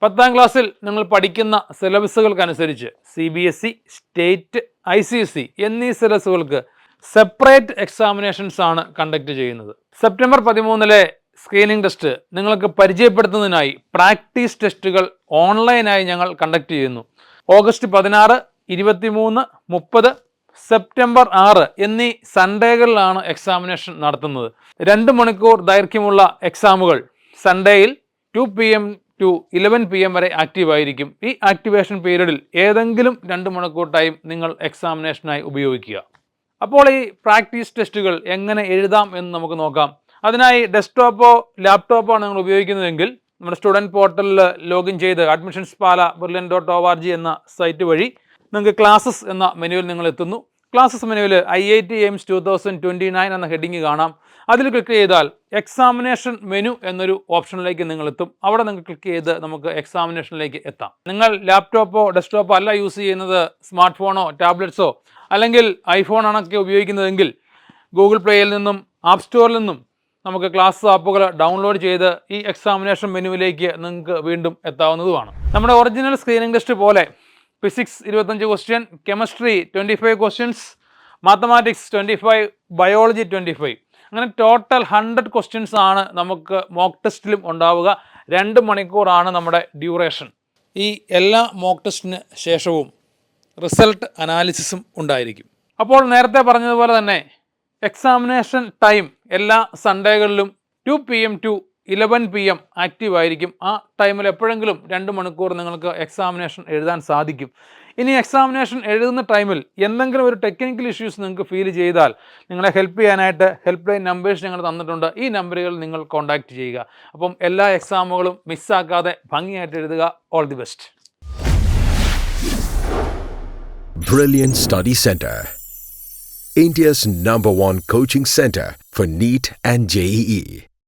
10ാം ക്ലാസ്സിൽ നിങ്ങൾ പഠിക്കുന്ന സിലബസുകൾക്കനുസരിച്ച് CBSE, സ്റ്റേറ്റ്, ICSE എന്നീ സിലബസുകൾക്ക് സെപ്പറേറ്റ് എക്സാമിനേഷൻസ് ആണ് കണ്ടക്ട് ചെയ്യുന്നത്. സെപ്റ്റംബർ 13 സ്ക്രീനിംഗ് ടെസ്റ്റ് നിങ്ങൾക്ക് പരിചയപ്പെടുത്തുന്നതിനായി പ്രാക്ടീസ് ടെസ്റ്റുകൾ ഓൺലൈനായി ഞങ്ങൾ കണ്ടക്ട് ചെയ്യുന്നു. ഓഗസ്റ്റ് 16, 23, 30, സെപ്റ്റംബർ 6 എന്നീ സൺഡേകളിലാണ് എക്സാമിനേഷൻ നടത്തുന്നത്. 2 മണിക്കൂർ ദൈർഘ്യമുള്ള എക്സാമുകൾ സൺഡേയിൽ 2 PM to 11 PM വരെ ആക്റ്റീവ് ആയിരിക്കും. ഈ ആക്ടിവേഷൻ പീരീഡിൽ ഏതെങ്കിലും 2 മണിക്കൂർ ടൈം നിങ്ങൾ എക്സാമിനേഷനായി ഉപയോഗിക്കുക. അപ്പോൾ ഈ പ്രാക്ടീസ് ടെസ്റ്റുകൾ എങ്ങനെ എഴുതാം എന്ന് നമുക്ക് നോക്കാം. അതിനായി ഡെസ്ക്ടോപ്പോ ലാപ്ടോപ്പോ നിങ്ങൾ ഉപയോഗിക്കുന്നതെങ്കിൽ നമ്മുടെ സ്റ്റുഡൻറ്റ് പോർട്ടലിൽ ലോഗിൻ ചെയ്ത് admissionspala.brilliant.org എന്ന സൈറ്റ് വഴി നിങ്ങൾക്ക് ക്ലാസ്സസ് എന്ന മെനുവിൽ നിങ്ങൾ എത്തുന്നു. ക്ലാസ്സസ് മെനുവിൽ IIT എയിംസ് 2029 എന്ന ഹെഡിങ് കാണാം. അതിൽ ക്ലിക്ക് ചെയ്താൽ എക്സാമിനേഷൻ മെനു എന്നൊരു ഓപ്ഷനിലേക്ക് നിങ്ങൾ എത്തും. അവിടെ നിങ്ങൾ ക്ലിക്ക് ചെയ്ത് നമുക്ക് എക്സാമിനേഷനിലേക്ക് എത്താം. നിങ്ങൾ ലാപ്ടോപ്പോ ഡെസ്ക്ടോപ്പോ അല്ല യൂസ് ചെയ്യുന്നത്, സ്മാർട്ട് ഫോണോ ടാബ്ലറ്റ്സോ അല്ലെങ്കിൽ ഐഫോൺ ആണൊക്കെ ഉപയോഗിക്കുന്നതെങ്കിൽ ഗൂഗിൾ പ്ലേയിൽ നിന്നും ആപ്പ് സ്റ്റോറിൽ നിന്നും നമുക്ക് ക്ലാസ് ആപ്പുകൾ ഡൗൺലോഡ് ചെയ്ത് ഈ എക്സാമിനേഷൻ മെനുവിലേക്ക് നിങ്ങൾക്ക് വീണ്ടും എത്താവുന്നതുമാണ്. നമ്മുടെ ഒറിജിനൽ സ്ക്രീനിംഗ് ടെസ്റ്റ് പോലെ physics 25 question, chemistry 25 questions, mathematics 25, biology 25, അങ്ങനെ ടോട്ടൽ 100 ക്വസ്റ്റ്യൻസ് ആണ് നമുക്ക് മോക്ക് ടെസ്റ്റിലും ഉണ്ടാവുക. 2 മണിക്കൂറാണ് നമ്മുടെ ഡ്യൂറേഷൻ. ഈ എല്ലാ മോക്ക് ടെസ്റ്റിന് ശേഷവും റിസൾട്ട് അനാലിസിസും ഉണ്ടായിരിക്കും. അപ്പോൾ നേരത്തെ പറഞ്ഞതുപോലെ തന്നെ എക്സാമിനേഷൻ ടൈം എല്ലാ സൺഡേകളിലും 2 PM to 11 PM ആക്റ്റീവ് ആയിരിക്കും. ആ ടൈമിൽ എപ്പോഴെങ്കിലും 2 മണിക്കൂർ നിങ്ങൾക്ക് എക്സാമിനേഷൻ എഴുതാൻ സാധിക്കും. ഇനി എക്സാമിനേഷൻ എഴുതുന്ന ടൈമിൽ എന്തെങ്കിലും ഒരു ടെക്നിക്കൽ ഇഷ്യൂസ് നിങ്ങൾക്ക് ഫീൽ ചെയ്താൽ നിങ്ങളെ ഹെൽപ്പ് ചെയ്യാനായിട്ട് ഹെൽപ്പ് ലൈൻ നമ്പേഴ്സ് ഞങ്ങൾ തന്നിട്ടുണ്ട്. ഈ നമ്പറുകൾ നിങ്ങൾ കോൺടാക്റ്റ് ചെയ്യുക. അപ്പം എല്ലാ എക്സാമുകളും മിസ്സാക്കാതെ ഭംഗിയായിട്ട് എഴുതുക. All the best. Brilliant Study Center, India's #1 coaching center for NEET and JEE.